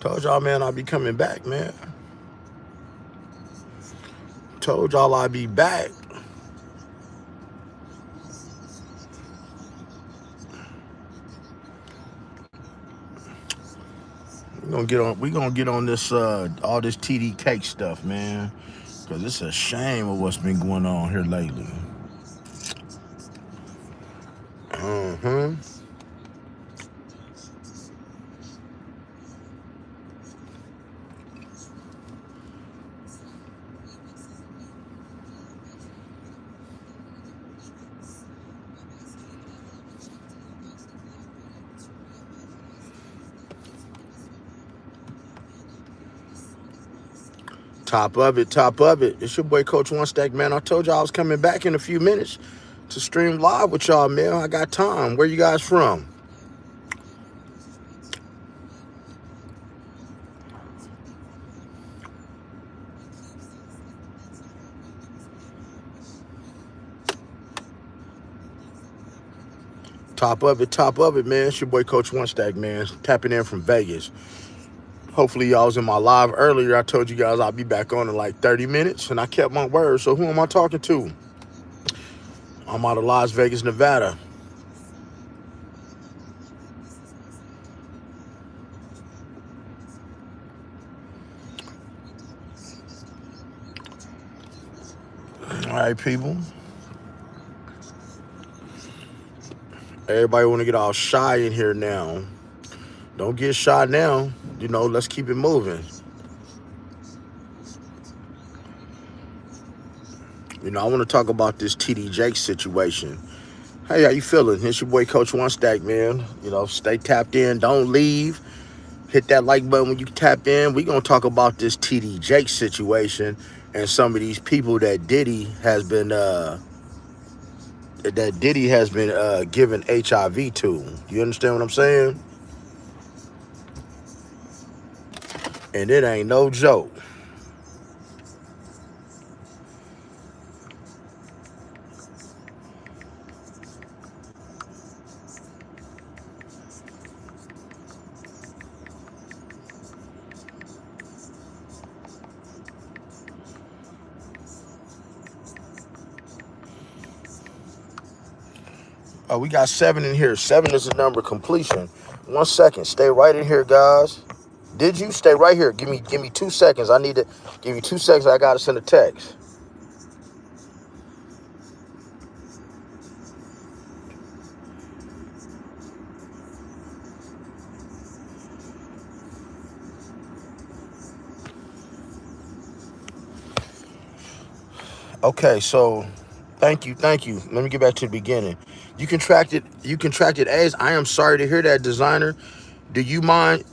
Told y'all, man, I'll be coming back, man. Told y'all I'd be back. We gonna get on this all this TD cake stuff, man. Cause it's a shame of what's been going on here lately. Mm-hmm. Top of it, top of it. It's your boy Coach One Stack, man. I told y'all I was coming back in a few minutes to stream live with y'all, man. I got time. Where you guys from? Top of it, man. It's your boy Coach One Stack, man. Tapping in from Vegas. Hopefully y'all was in my live earlier. I told you guys I'll be back on in like 30 minutes, and I kept my word. So who am I talking to? I'm out of Las Vegas, Nevada. All right, people. Everybody want to get all shy in here now. Don't get shy now. Let's keep it moving. I want to talk about this TD Jakes situation. Hey, how you feeling? It's your boy Coach One Stack, man. Stay tapped in. Don't leave. Hit that like button when you tap in. We gonna talk about this TD Jakes situation and some of these people that Diddy has been giving HIV to. You understand what I'm saying? And it ain't no joke. We got 7 in here. 7 is the number completion. 1 second. Stay right in here, guys. Did you stay right here? Give me 2 seconds. I need to give you 2 seconds. I gotta send a text. Okay, so thank you. Let me get back to the beginning. You contracted AIDS. I am sorry to hear that, designer. Do you mind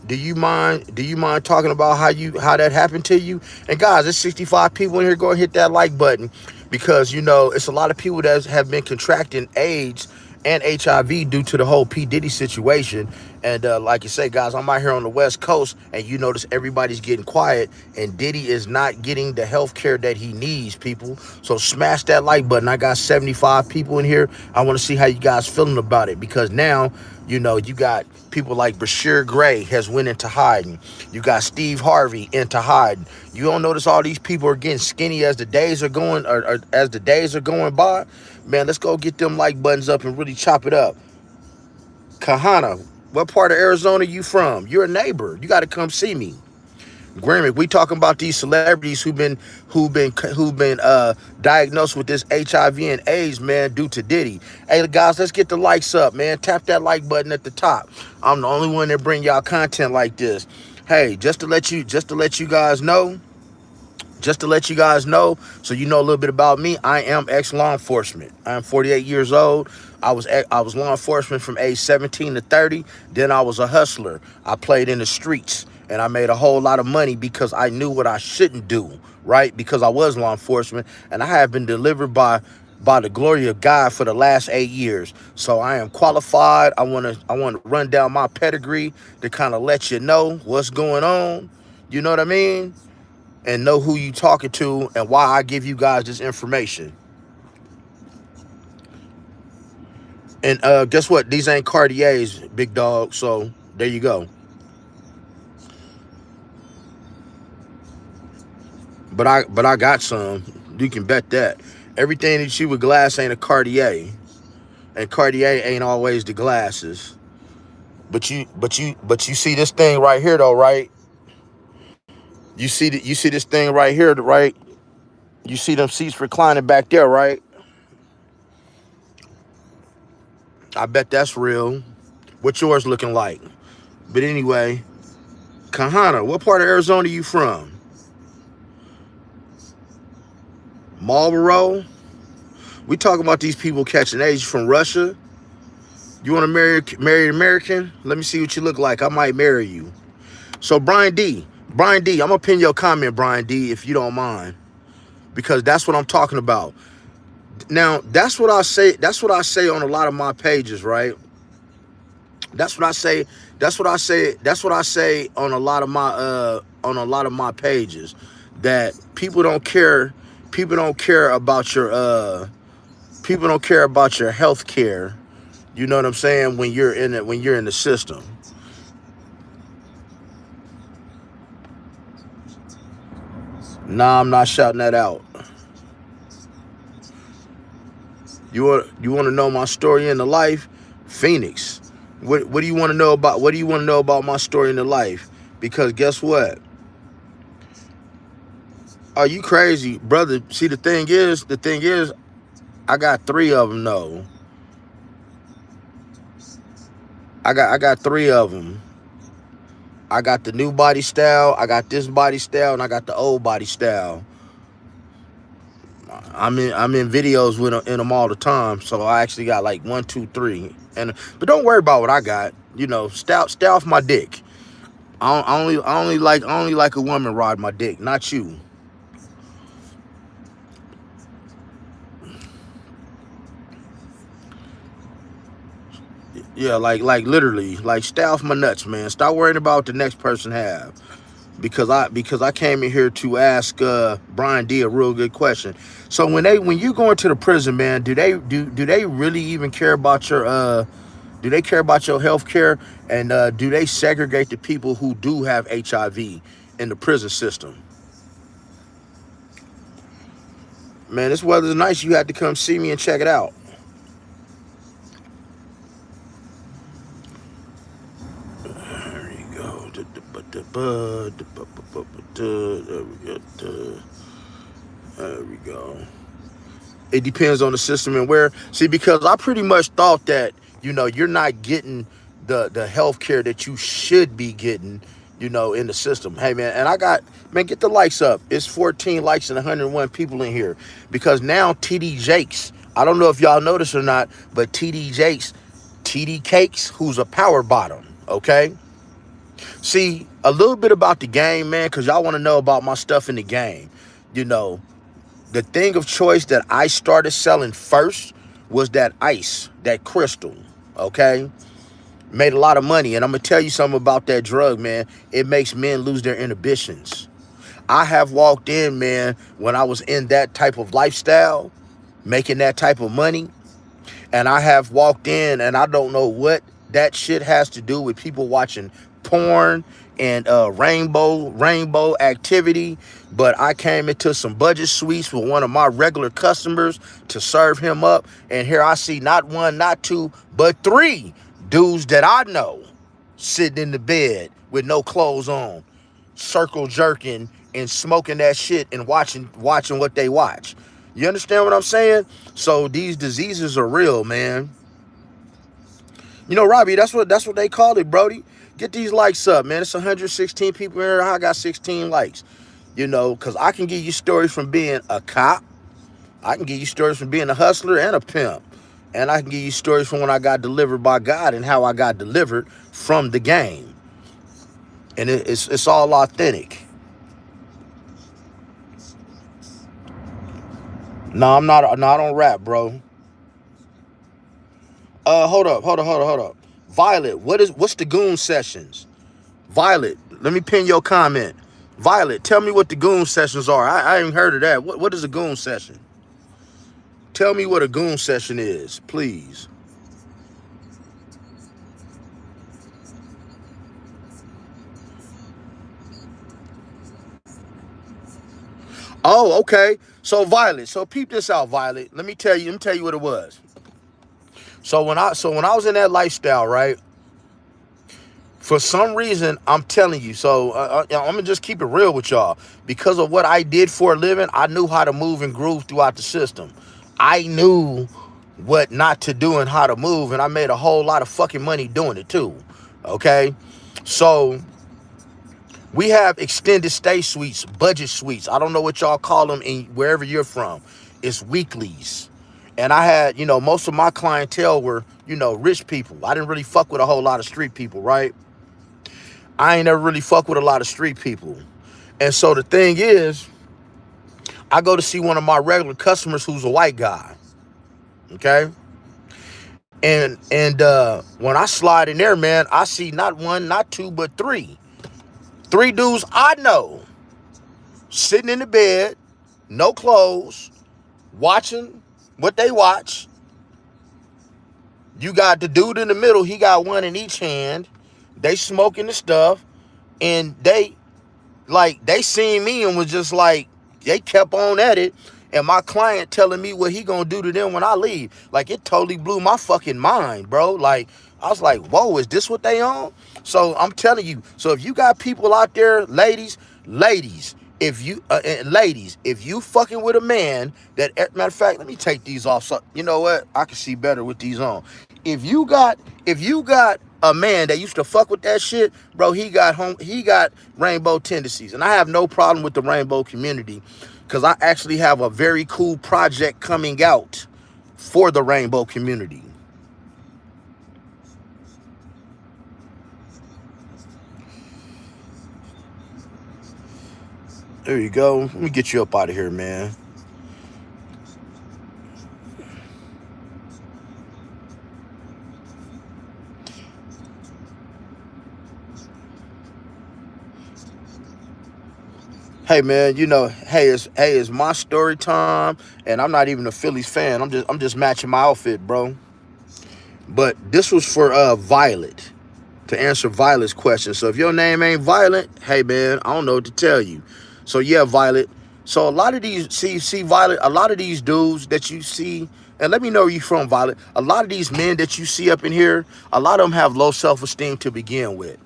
talking about how that happened to you? And guys, there's 65 people in here. Go and hit that like button because it's a lot of people that have been contracting AIDS and HIV due to the whole P Diddy situation. And like you say, guys, I'm out here on the West Coast, and you notice everybody's getting quiet, and Diddy is not getting the health care that he needs, people. So smash that like button. I got 75 people in here. I want to see how you guys feeling about it because now, you got people like Bashir Gray has went into hiding. You got Steve Harvey into hiding. You don't notice all these people are getting skinny as the days are going, or as the days are going by. Man, let's go get them like buttons up and really chop it up. Kahana, what part of Arizona you from? You're a neighbor. You got to come see me. Grammick, we talking about these celebrities who've been diagnosed with this HIV and AIDS, man, due to Diddy. Hey guys, let's get the likes up, man. Tap that like button at the top. I'm the only one that bring y'all content like this. Hey, just to let you guys know, so you know a little bit about me. I am ex-law enforcement. I am 48 years old. I was law enforcement from age 17 to 30. Then I was a hustler. I played in the streets, and I made a whole lot of money because I knew what I shouldn't do, right? Because I was law enforcement, and I have been delivered by the glory of God for the last 8 years. So I am qualified. I want to run down my pedigree to kind of let you know what's going on. You know what I mean? And know who you talking to and why I give you guys this information. And guess what? These ain't Cartiers, big dog. So there you go. but I got some. You can bet that. Everything that you with glass ain't a Cartier, and Cartier ain't always the glasses. But you see this thing right here though, right? You see this thing right here, right? You see them seats reclining back there, right? I bet that's real. What yours looking like? But anyway, Kahana, what part of Arizona you from? Marlboro? We talking about these people catching AIDS from Russia. You want to marry an American? Let me see what you look like. I might marry you. So Brian D, I'm gonna pin your comment, Brian D, if you don't mind, because that's what I'm talking about. Now, that's what I say. That's what I say on a lot of my pages, right? That's what I say. That's what I say. That's what I say on a lot of my pages. That people don't care. People don't care about your people don't care about your health care. You know what I'm saying? When you're in it, when you're in the system. Nah, I'm not shouting that out. You want to know my story in the life? Phoenix. What do you want to know about what do you want to know about my story in the life? Because guess what? Are you crazy, brother? See, the thing is, I got three of them. No, I got three of them. I got the new body style, I got this body style, and I got the old body style. I'm in videos with them, in them all the time. So I actually got like one, two, three. And but don't worry about what I got. You know, stay off my dick. I only like a woman ride my dick, not you. Yeah, like literally, like stay off my nuts, man. Stop worrying about what the next person have. Because I came in here to ask Brian D a real good question. So when you go into the prison, man, do they really even care about your do they care about your health care, and do they segregate the people who do have HIV in the prison system? Man, this weather's nice. You had to come see me and check it out. There you go. There we go. It depends on the system and where. See, because I pretty much thought that, you're not getting the health care that you should be getting, in the system. Hey, man, and man, get the likes up. It's 14 likes and 101 people in here. Because now TD Jakes, I don't know if y'all noticed or not, but TD Jakes, TD Cakes, who's a power bottom, okay? See, a little bit about the game, man, because y'all want to know about my stuff in the game. You know, the thing of choice that I started selling first was that ice, that crystal, okay? Made a lot of money. And I'm going to tell you something about that drug, man. It makes men lose their inhibitions. I have walked in, man, when I was in that type of lifestyle, making that type of money. And I have walked in, and I don't know what that shit has to do with people watching porn and rainbow activity. But I came into some budget suites with one of my regular customers to serve him up. And here I see not one, not two, but three dudes that I know sitting in the bed with no clothes on, circle jerking and smoking that shit and watching what they watch. You understand what I'm saying? So these diseases are real, man. Robbie, that's what they call it, Brody. Get these likes up, man. It's 116 people here. I got 16 likes. Because I can give you stories from being a cop. I can give you stories from being a hustler and a pimp. And I can give you stories from when I got delivered by God and how I got delivered from the game. And it's all authentic. No, I'm not. No, I don't rap, bro. Hold up. Violet, what's the goon sessions? Violet, let me pin your comment. Violet, tell me what the goon sessions are. I ain't heard of that. What is a goon session? Tell me what a goon session is, please. Oh, okay. So Violet. So peep this out, Violet. Let me tell you. Let me tell you what it was. So when I was in that lifestyle, right? For some reason, I'm telling you. So I'm gonna just keep it real with y'all. Because of what I did for a living, I knew how to move and groove throughout the system. I knew what not to do and how to move, and I made a whole lot of fucking money doing it too. Okay, so we have extended stay suites, budget suites. I don't know what y'all call them in wherever you're from. It's weeklies. And I had, most of my clientele were, rich people. I didn't really fuck with a whole lot of street people, right? I ain't never really fuck with a lot of street people. And so the thing is, I go to see one of my regular customers who's a white guy. Okay. And when I slide in there, man, I see not one, not two, but three. Three dudes I know sitting in the bed, no clothes, watching what they watch. You got the dude in the middle, he got one in each hand. They smoking the stuff, and they seen me and was just like, they kept on at it. And my client telling me what he gonna do to them when I leave. Like, it totally blew my fucking mind, bro. Like, I was like, whoa, is this what they on? So I'm telling you, so if you got people out there, ladies, if you fucking with a man that, matter of fact, let me take these off. So you know what? I can see better with these on. If you got a man that used to fuck with that shit, bro, he got rainbow tendencies. And I have no problem with the rainbow community, because I actually have a very cool project coming out for the rainbow community. There you go. Let me get you up out of here, man. Hey man, it's my story time, and I'm not even a Phillies fan. I'm just matching my outfit, bro. But this was for Violet, to answer Violet's question. So if your name ain't Violet, hey man, I don't know what to tell you. So yeah, Violet. So a lot of these, see Violet, a lot of these dudes that you see, and let me know where you from, Violet. A lot of these men that you see up in here, a lot of them have low self-esteem to begin with.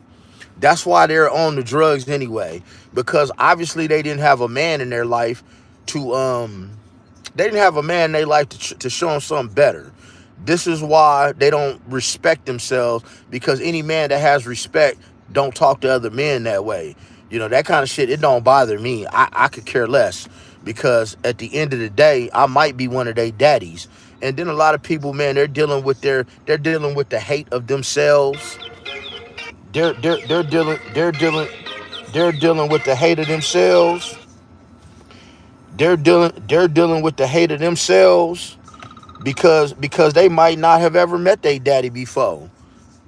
That's why they're on the drugs anyway, because obviously they didn't have a man in their life to they didn't have a man in their life to show them something better. This is why they don't respect themselves, because any man that has respect don't talk to other men that way. That kind of shit, it don't bother me. I could care less, because at the end of the day, I might be one of their daddies. And then a lot of people, man, they're dealing with the hate of themselves. They're dealing with the hate of themselves. They're dealing with the hate of themselves, because they might not have ever met their daddy before.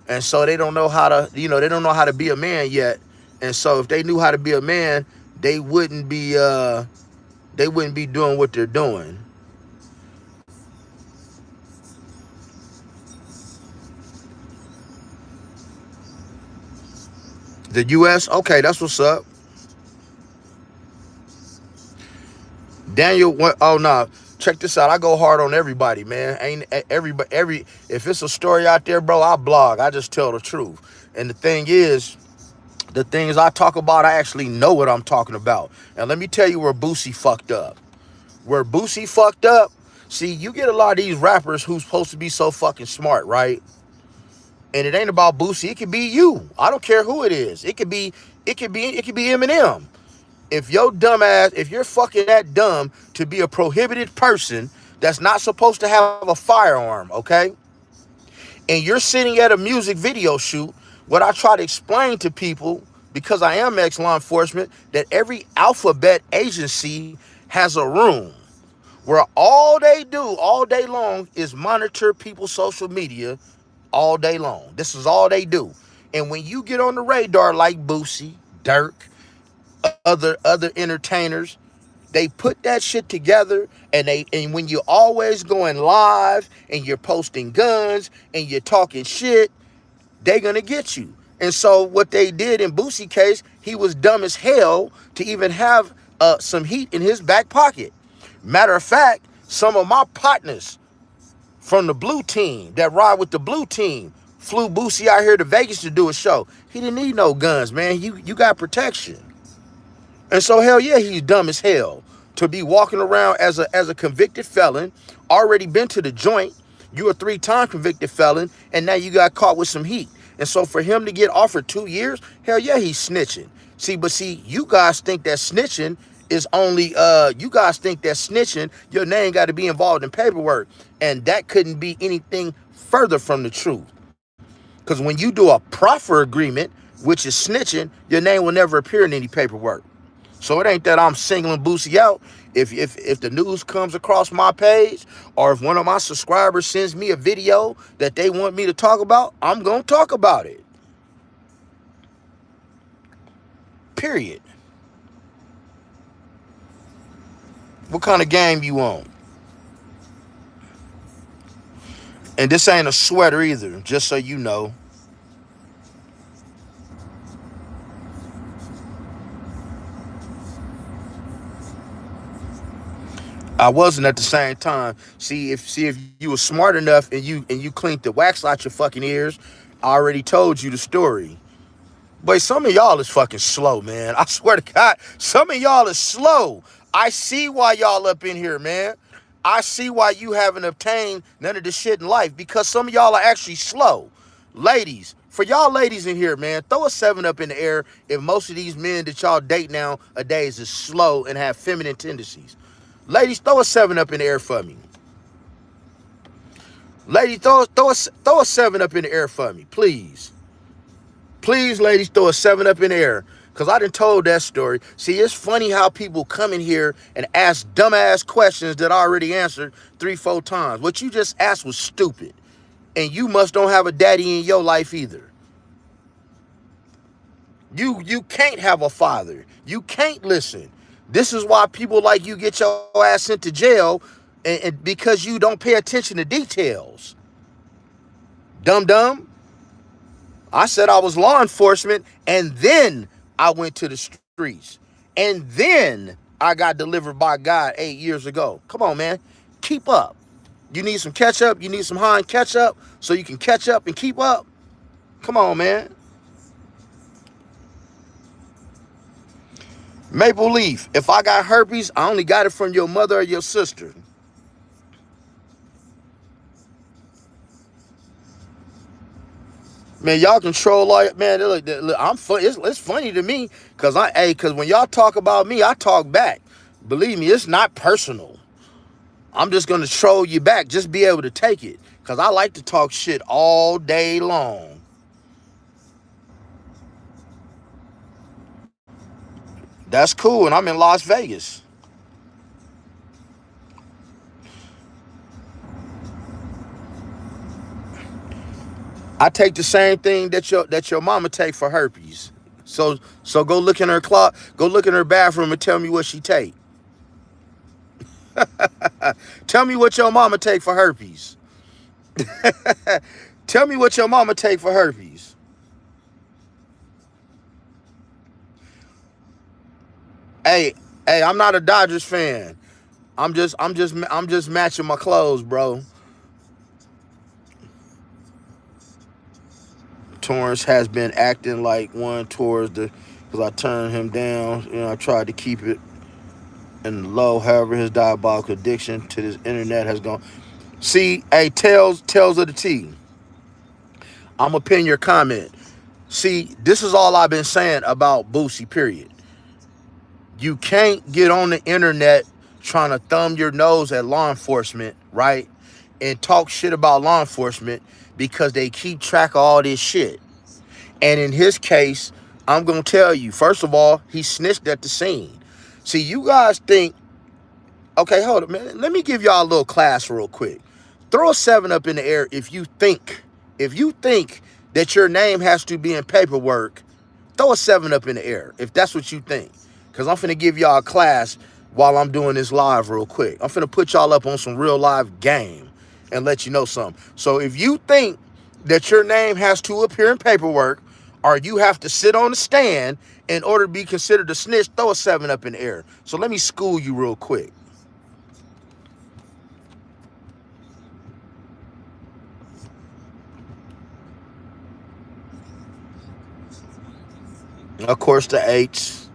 And so they don't know how to be a man yet. And so if they knew how to be a man, they wouldn't be doing what they're doing. The US, okay, that's what's up. Daniel, what? Oh no, check this out. I go hard on everybody, man. Ain't every if it's a story out there, bro, I blog. I just tell the truth. And the things I talk about, I actually know what I'm talking about. And let me tell you where Boosie fucked up. Where Boosie fucked up. See, you get a lot of these rappers who's supposed to be so fucking smart, right? And it ain't about Boosie. It could be you. I don't care who it is. It could be Eminem. If you're fucking that dumb to be a prohibited person that's not supposed to have a firearm, okay? And you're sitting at a music video shoot, what I try to explain to people, because I am ex-law enforcement, that every alphabet agency has a room where all they do all day long is monitor people's social media all day long. This is all they do. And when you get on the radar like Boosie, Dirk, other entertainers, they put that shit together, and when you're always going live and you're posting guns and you're talking shit, they gonna get you. And so what they did in Boosie case, he was dumb as hell to even have some heat in his back pocket. Matter of fact, some of my partners from the blue team that ride with the blue team flew Boosie out here to Vegas to do a show. He didn't need no guns, man. You got protection. And so hell yeah, he's dumb as hell to be walking around as a convicted felon, already been to the joint. You a 3-time convicted felon, and now you got caught with some heat. And so for him to get offered 2 years, hell yeah, he's snitching. See, you guys think that snitching is only, you guys think that snitching, your name got to be involved in paperwork. And that couldn't be anything further from the truth. Because when you do a proffer agreement, which is snitching, your name will never appear in any paperwork. So it ain't that I'm singling Boosie out. If the news comes across my page, or if one of my subscribers sends me a video that they want me to talk about, I'm going to talk about it. Period. What kind of game you on? And this ain't a sweater either, just so you know. I wasn't at the same time. See if you were smart enough and you cleaned the wax out your fucking ears, I already told you the story. But some of y'all is fucking slow, man. I swear to God, some of y'all is slow. I see why y'all up in here, man. I see why you haven't obtained none of this shit in life, because some of y'all are actually slow. Ladies, for y'all ladies in here, man, throw a 7 up in the air if most of these men that y'all date nowadays is slow and have feminine tendencies. Ladies, throw a 7 up in the air for me. Ladies, throw a 7 up in the air for me, please. Please, ladies, throw a 7 up in the air. Because I done told that story. See, it's funny how people come in here and ask dumbass questions that I already answered 3-4 times. What you just asked was stupid. And you must don't have a daddy in your life either. You can't have a father. You can't listen. This is why people like you get your ass sent to jail, and because you don't pay attention to details. Dumb. I said I was law enforcement, and then I went to the streets. And then I got delivered by God 8 years ago. Come on, man. Keep up. You need some ketchup? You need some Heinz ketchup so you can catch up and keep up? Come on, man. Maple Leaf, if I got herpes, I only got it from your mother or your sister. Man, y'all control like, man, look, I'm fun. It's funny to me because because when y'all talk about me, I talk back. Believe me, it's not personal. I'm just gonna troll you back. Just be able to take it, because I like to talk shit all day long. That's cool, and I'm in Las Vegas. I take the same thing that your mama take for herpes. So go look in her go look in her bathroom and tell me what she take. Tell me what your mama take for herpes. Tell me what your mama take for herpes. Hey, I'm not a Dodgers fan. I'm just matching my clothes, bro. Torrance has been acting like one towards because I turned him down. I tried to keep it in low. However, his diabolical addiction to this internet has gone. See, hey, tells of the T. I'm gonna pin your comment. See, this is all I've been saying about Boosie, period. You can't get on the internet trying to thumb your nose at law enforcement, right? And talk shit about law enforcement because they keep track of all this shit. And in his case, I'm going to tell you, first of all, he snitched at the scene. See, you guys think, okay, hold on, man. Let me give y'all a little class real quick. Throw a 7 up in the air if you think that your name has to be in paperwork. Throw a 7 up in the air if that's what you think. Because I'm finna give y'all a class while I'm doing this live real quick. I'm finna put y'all up on some real live game and let you know something. So if you think that your name has to appear in paperwork, or you have to sit on the stand in order to be considered a snitch, throw a 7 up in the air. So let me school you real quick. Of course, the 8s.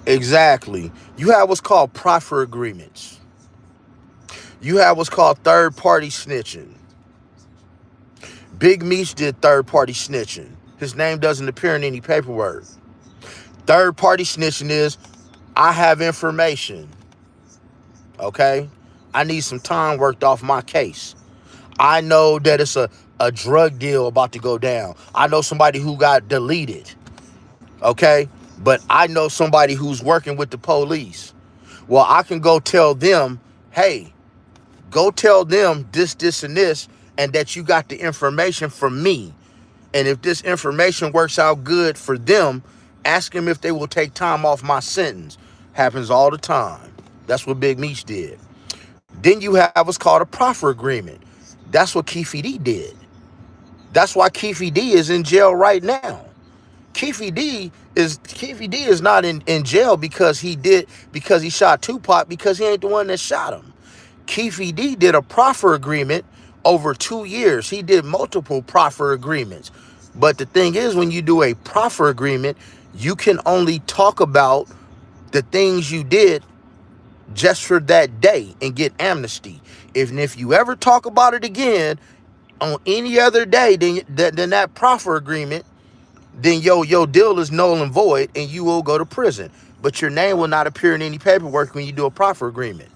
Exactly. You have what's called proffer agreements. You have what's called third party snitching. Big Meech did third party snitching. His name doesn't appear in any paperwork. Third party snitching is, I have information. Okay? I need some time worked off my case. I know that it's a drug deal about to go down. I know somebody who got deleted. Okay? But I know somebody who's working with the police. Well, I can go tell them, hey, go tell them this, this, and this, and that you got the information from me. And if this information works out good for them, ask them if they will take time off my sentence. Happens all the time. That's what Big Meech did. Then you have what's called a proffer agreement. That's what Keefe D did. That's why Keefe D is in jail right now. Keefe D is not in jail because he shot Tupac, because he ain't the one that shot him. Keefe D did a proffer agreement over 2 years. He did multiple proffer agreements. But the thing is, when you do a proffer agreement, you can only talk about the things you did just for that day and get amnesty. If you ever talk about it again on any other day than that proffer agreement, then your deal is null and void and you will go to prison. But your name will not appear in any paperwork when you do a proffer agreement.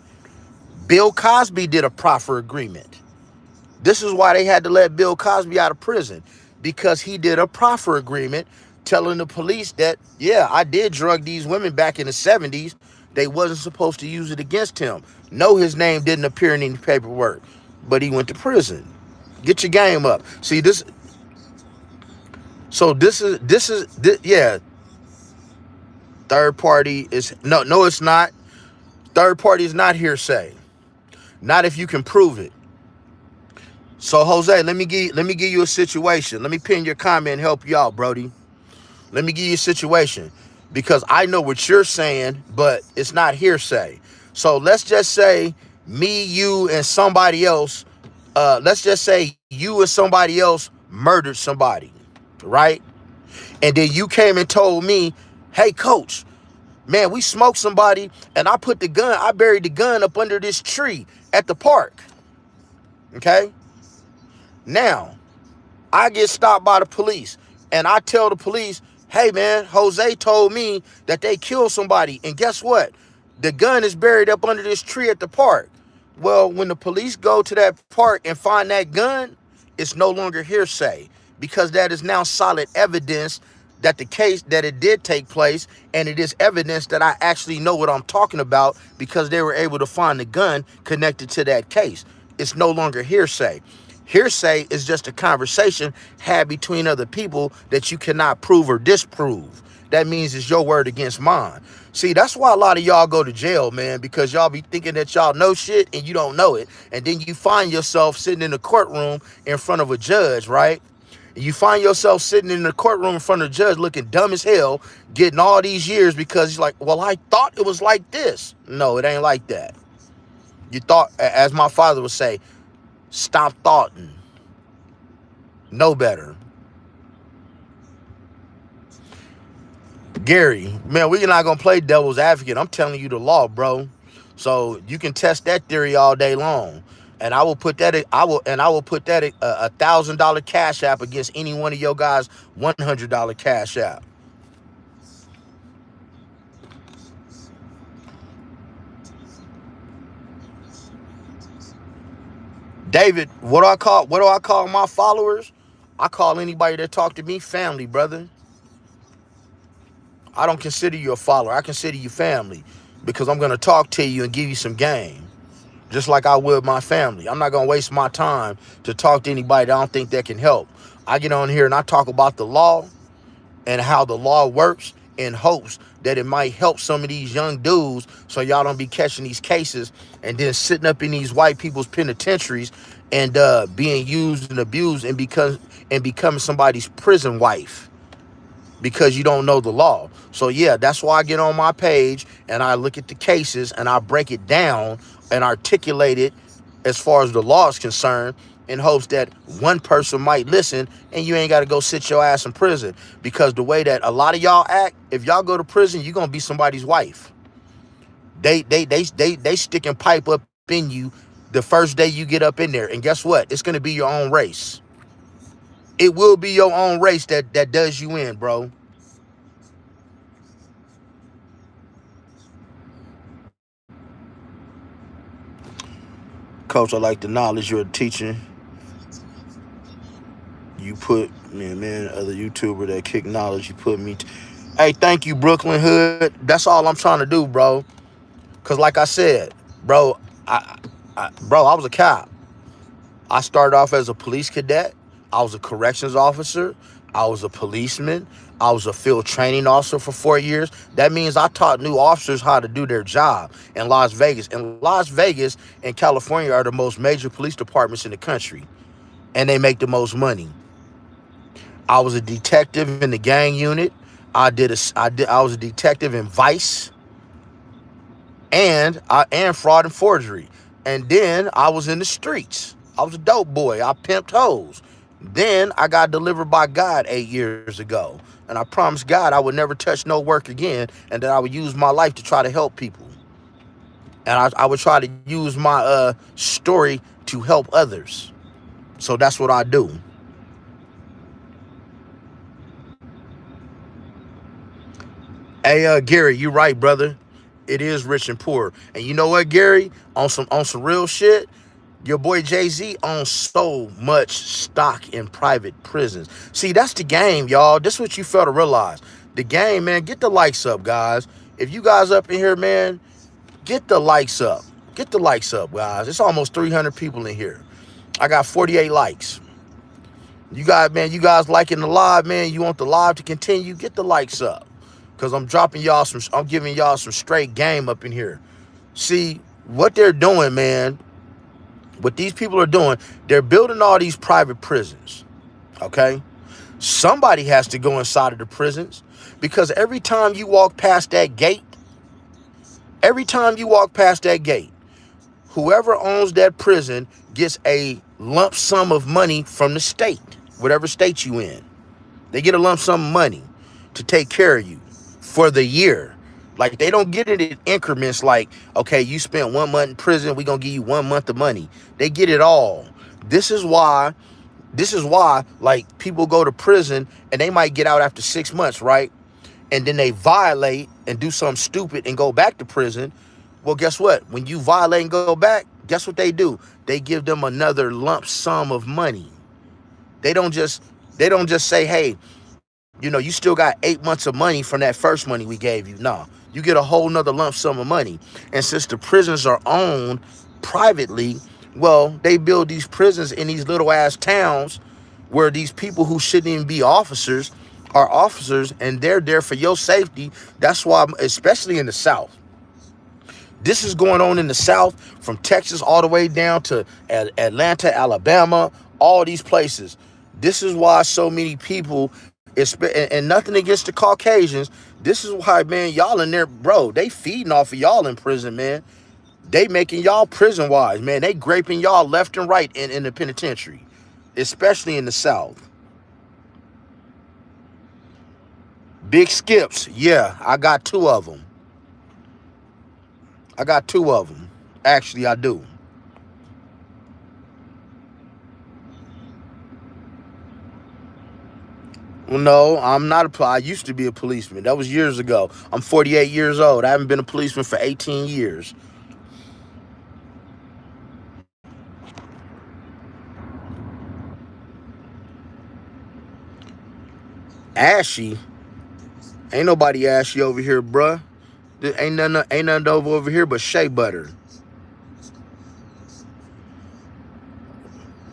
Bill Cosby did a proffer agreement. This is why they had to let Bill Cosby out of prison, because he did a proffer agreement telling the police that, yeah, I did drug these women back in the 70s. They wasn't supposed to use it against him. No, his name didn't appear in any paperwork, but he went to prison. Get your game up. See this. So this is yeah. Third party is no, it's not. Third party is not hearsay. Not if you can prove it. So Jose, let me give you a situation. Let me pin your comment and help you out, Brody. Let me give you a situation, because I know what you're saying, but it's not hearsay. So let's just say me, you, and somebody else. Let's just say you and somebody else murdered somebody, right? And then you came and told me, hey, coach, man, we smoked somebody and I buried the gun up under this tree at the park. Okay? Now, I get stopped by the police and I tell the police, hey, man, Jose told me that they killed somebody. And guess what? The gun is buried up under this tree at the park. Well, when the police go to that park and find that gun, it's no longer hearsay, because that is now solid evidence that it did take place, and it is evidence that I actually know what I'm talking about, because they were able to find the gun connected to that case. It's no longer hearsay. Hearsay is just a conversation had between other people that you cannot prove or disprove. That means it's your word against mine. See, that's why a lot of y'all go to jail, man, because y'all be thinking that y'all know shit and you don't know it. And then you find yourself sitting in the courtroom in front of a judge, right? And you find yourself sitting in the courtroom in front of the judge looking dumb as hell, getting all these years because he's like, well, I thought it was like this. No, it ain't like that. You thought, as my father would say, stop thoughting. Know better. Gary, man, we're not going to play devil's advocate. I'm telling you the law, bro. So you can test that theory all day long. And I will put that $1,000 cash app against any one of your guys' $100 cash app. David, what do I call my followers? I call anybody that talk to me family, brother. I don't consider you a follower. I consider you family, because I'm going to talk to you and give you some game, just like I would my family. I'm not going to waste my time to talk to anybody that I don't think that can help. I get on here and I talk about the law and how the law works in hopes that it might help some of these young dudes, so y'all don't be catching these cases and then sitting up in these white people's penitentiaries and being used and abused and becoming somebody's prison wife because you don't know the law. So yeah, that's why I get on my page and I look at the cases and I break it down and articulate it as far as the law is concerned, in hopes that one person might listen and you ain't got to go sit your ass in prison. Because the way that a lot of y'all act, if y'all go to prison, you're gonna be somebody's wife. They sticking pipe up in you the first day you get up in there, and guess what? It's gonna be your own race. It will be your own race that does you in, bro. Coach, I like the knowledge you're teaching. You put man, other YouTuber that kick knowledge. You put me. Hey, thank you, Brooklyn Hood. That's all I'm trying to do, bro. Cause like I said, bro, I was a cop. I started off as a police cadet. I was a corrections officer. I was a policeman. I was a field training officer for 4 years. That means I taught new officers how to do their job in Las Vegas. And Las Vegas and California are the most major police departments in the country, and they make the most money. I was a detective in the gang unit. I was a detective in Vice and fraud and forgery. And then I was in the streets. I was a dope boy. I pimped hoes. Then I got delivered by God 8 years ago. And I promised God I would never touch no work again, and that I would use my life to try to help people. And I would try to use my story to help others. So that's what I do. Hey, Gary, you right, brother. It is rich and poor. And you know what, Gary? On some real shit, your boy Jay-Z owns so much stock in private prisons. See, that's the game, y'all. This is what you fail to realize. The game, man, get the likes up, guys. If you guys up in here, man, get the likes up. Get the likes up, guys. It's almost 300 people in here. I got 48 likes. You guys liking the live, man. You want the live to continue? Get the likes up. Cause I'm giving y'all some straight game up in here. See, what they're doing, man, what these people are doing, they're building all these private prisons. Okay? Somebody has to go inside of the prisons, because every time you walk past that gate, whoever owns that prison gets a lump sum of money from the state, whatever state you in. They get a lump sum of money to take care of you for the year. Like, they don't get it in increments like, okay, you spent 1 month in prison, we're going to give you 1 month of money. They get it all. This is why, like, people go to prison and they might get out after 6 months, right? And then they violate and do something stupid and go back to prison. Well, guess what? When you violate and go back, guess what they do? They give them another lump sum of money. They don't just say, hey, you still got 8 months of money from that first money we gave you. No, you get a whole nother lump sum of money. And since the prisons are owned privately, well, they build these prisons in these little ass towns where these people who shouldn't even be officers are officers, and they're there for your safety. That's why, especially in the South, this is going on in the South, from Texas all the way down to Atlanta, Alabama, all these places. This is why so many people, and nothing against the Caucasians, this is why, man, y'all in there, bro, they feeding off of y'all in prison, man. They making y'all prison wise, man. They graping y'all left and right in the penitentiary, especially in the South. Big skips, yeah, I got two of them. I got two of them. Actually, I do. Well, no, I'm not I used to be a policeman. That was years ago. I'm 48 years old. I haven't been a policeman for 18 years. Ashy? Ain't nobody ashy over here, bruh. There ain't nothing over here but shea butter.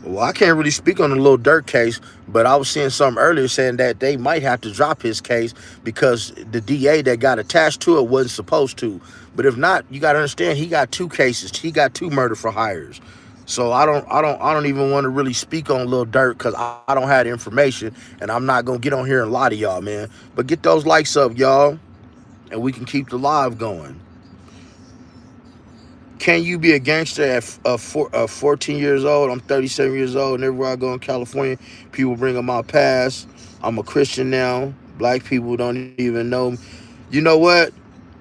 Well, I can't really speak on the Lil Durk case, but I was seeing something earlier saying that they might have to drop his case because the DA that got attached to it wasn't supposed to. But if not, you got to understand, he got two cases. He got two murder for hires. So I don't even want to really speak on Lil Durk because I don't have the information, and I'm not gonna get on here and lie to y'all, man. But get those likes up, y'all, and we can keep the live going. Can you be a gangster at 14 years old? I'm 37 years old, and everywhere I go in California, people bring up my past. I'm a Christian now. Black people don't even know. You know what?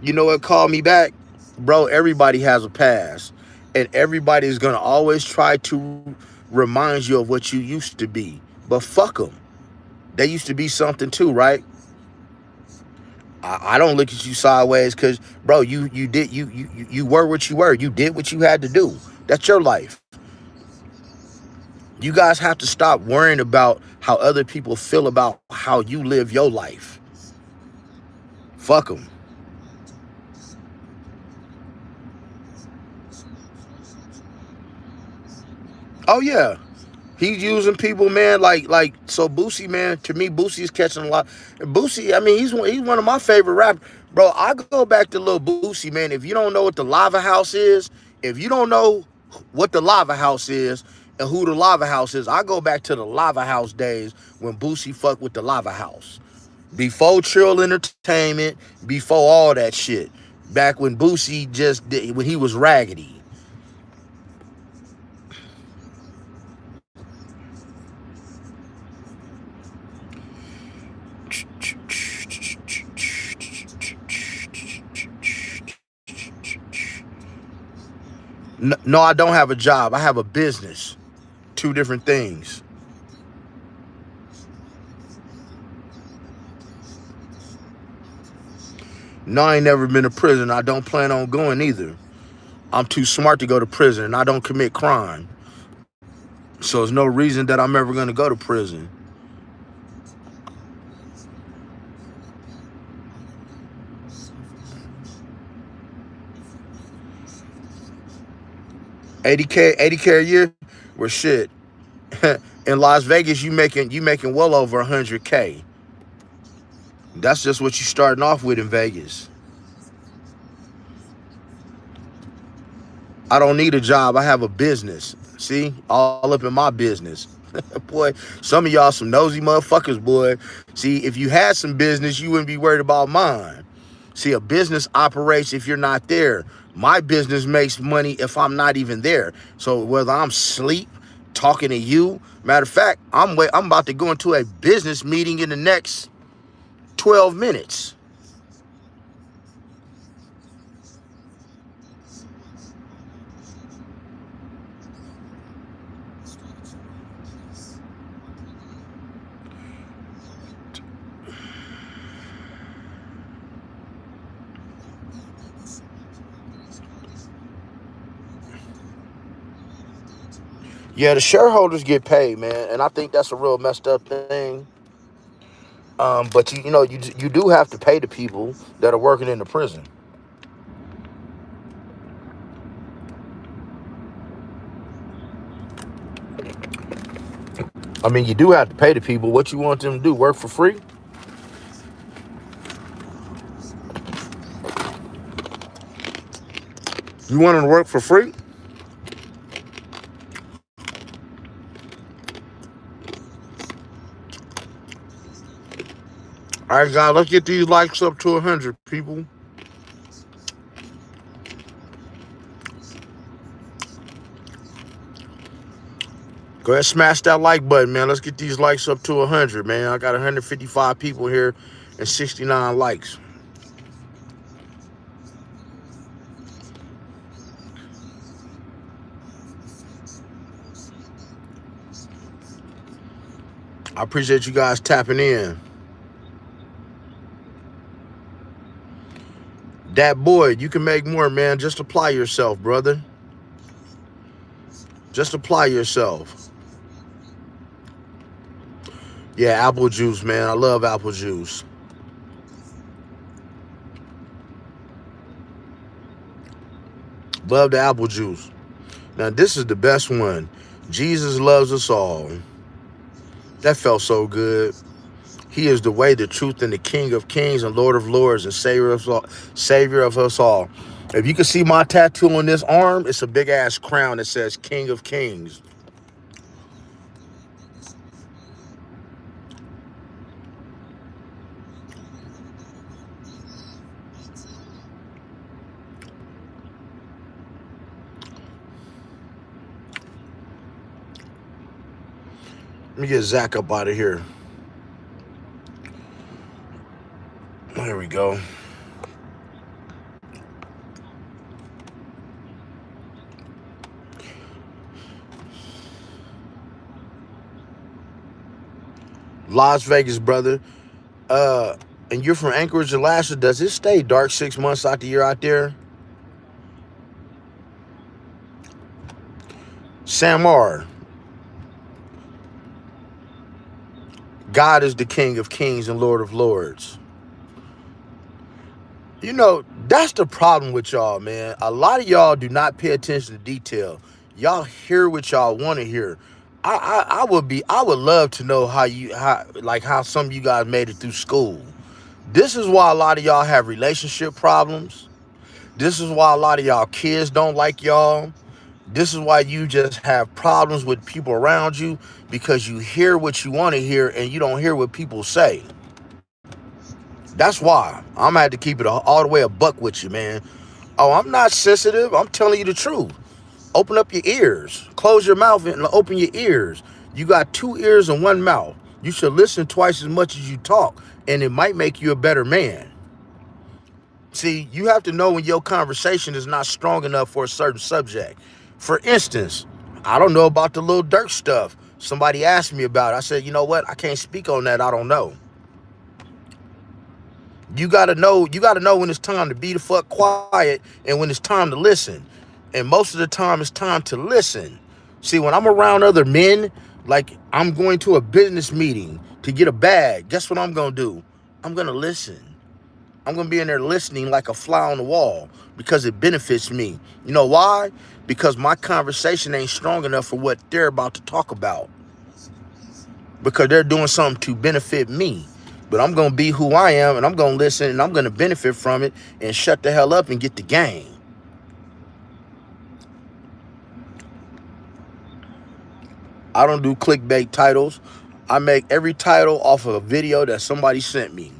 You know what called me back? Bro, everybody has a past. And everybody's going to always try to remind you of what you used to be. But fuck them. They used to be something too, right? I don't look at you sideways because, bro, you were what you were. You did what you had to do. That's your life. You guys have to stop worrying about how other people feel about how you live your life. Fuck them. Oh yeah, he's using people, man. So Boosie, man. To me, Boosie is catching a lot. And Boosie, I mean, he's one of my favorite rappers, bro. I go back to Lil Boosie, man. If you don't know what the Lava House is, if you don't know what the Lava House is and who the Lava House is, I go back to the Lava House days when Boosie fucked with the Lava House. Before Trill Entertainment, before all that shit. Back when Boosie just did, when he was raggedy. No, I don't have a job. I have a business. Two different things. No, I ain't never been to prison. I don't plan on going either. I'm too smart to go to prison, and I don't commit crime. So there's no reason that I'm ever going to go to prison. 80K a year? Well, shit. In Las Vegas, you making well over 100K. That's just what you starting off with in Vegas. I don't need a job. I have a business. See, all up in my business. Boy, some of y'all some nosy motherfuckers, boy. See, if you had some business, you wouldn't be worried about mine. See, a business operates if you're not there. My business makes money if I'm not even there. So whether I'm asleep, talking to you, matter of fact, I'm about to go into a business meeting in the next 12 minutes. Yeah, the shareholders get paid, man, and I think that's a real messed up thing. But you do have to pay the people that are working in the prison. I mean, you do have to pay the people. What you want them to do? Work for free? You want them to work for free? All right, guys, let's get these likes up to 100, people. Go ahead, smash that like button, man. Let's get these likes up to 100, man. I got 155 people here and 69 likes. I appreciate you guys tapping in. That boy, you can make more, man. Just apply yourself, brother. Just apply yourself. Yeah, apple juice, man. I love apple juice. Love the apple juice. Now, this is the best one. Jesus loves us all. That felt so good. He is the way, the truth, and the King of Kings and Lord of Lords and Savior of us all. If you can see my tattoo on this arm, it's a big ass crown that says King of Kings. Let me get Zach up out of here. There we go. Las Vegas, brother. And you're from Anchorage, Alaska. Does it stay dark 6 months out the year out there? Samar. God is the King of Kings and Lord of Lords. You know, that's the problem with y'all, man. A lot of y'all do not pay attention to detail. Y'all hear what y'all want to hear. I would love to know how some of you guys made it through school. This is why a lot of y'all have relationship problems. This is why a lot of y'all kids don't like y'all. This is why you just have problems with people around you, because you hear what you want to hear and you don't hear what people say. That's why I'm gonna have to keep it all the way a buck with you, man. Oh, I'm not sensitive. I'm telling you the truth. Open up your ears. Close your mouth and open your ears. You got 2 ears and 1 mouth. You should listen twice as much as you talk, and it might make you a better man. See, you have to know when your conversation is not strong enough for a certain subject. For instance, I don't know about the Lil Durk stuff. Somebody asked me about it. I said, you know what? I can't speak on that. I don't know. You gotta know when it's time to be the fuck quiet and when it's time to listen. And most of the time it's time to listen. See, when I'm around other men, like I'm going to a business meeting to get a bag, guess what I'm gonna do? I'm gonna listen. I'm gonna be in there listening like a fly on the wall because it benefits me. You know why? Because my conversation ain't strong enough for what they're about to talk about. Because they're doing something to benefit me. But I'm going to be who I am, and I'm going to listen, and I'm going to benefit from it and shut the hell up and get the game. I don't do clickbait titles. I make every title off of a video that somebody sent me.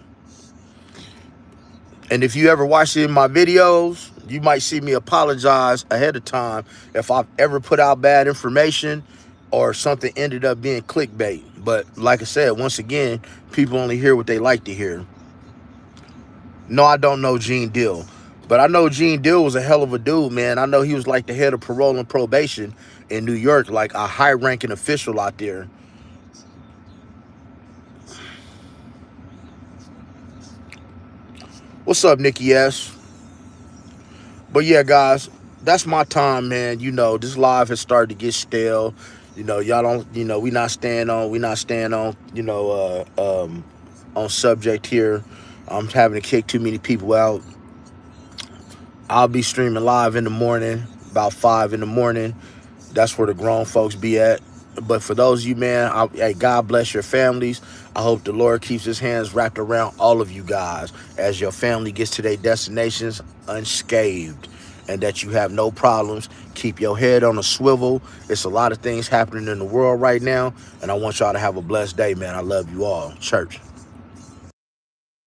And if you ever watch it in my videos, you might see me apologize ahead of time if I've ever put out bad information or something ended up being clickbait. But like I said, once again, people only hear what they like to hear. No, I don't know Gene Deal. But I know Gene Deal was a hell of a dude, man. I know he was like the head of parole and probation in New York, like a high-ranking official out there. What's up, Nikki S? But yeah, guys, that's my time, man. You know, this live has started to get stale. You know, y'all don't, we not staying on, on subject here. I'm having to kick too many people out. I'll be streaming live in the morning, about 5 in the morning. That's where the grown folks be at. But for those of you, man, hey, God bless your families. I hope the Lord keeps his hands wrapped around all of you guys as your family gets to their destinations unscathed, and that you have no problems. Keep your head on a swivel. It's a lot of things happening in the world right now, and I want y'all to have a blessed day, man. I love you all. Church.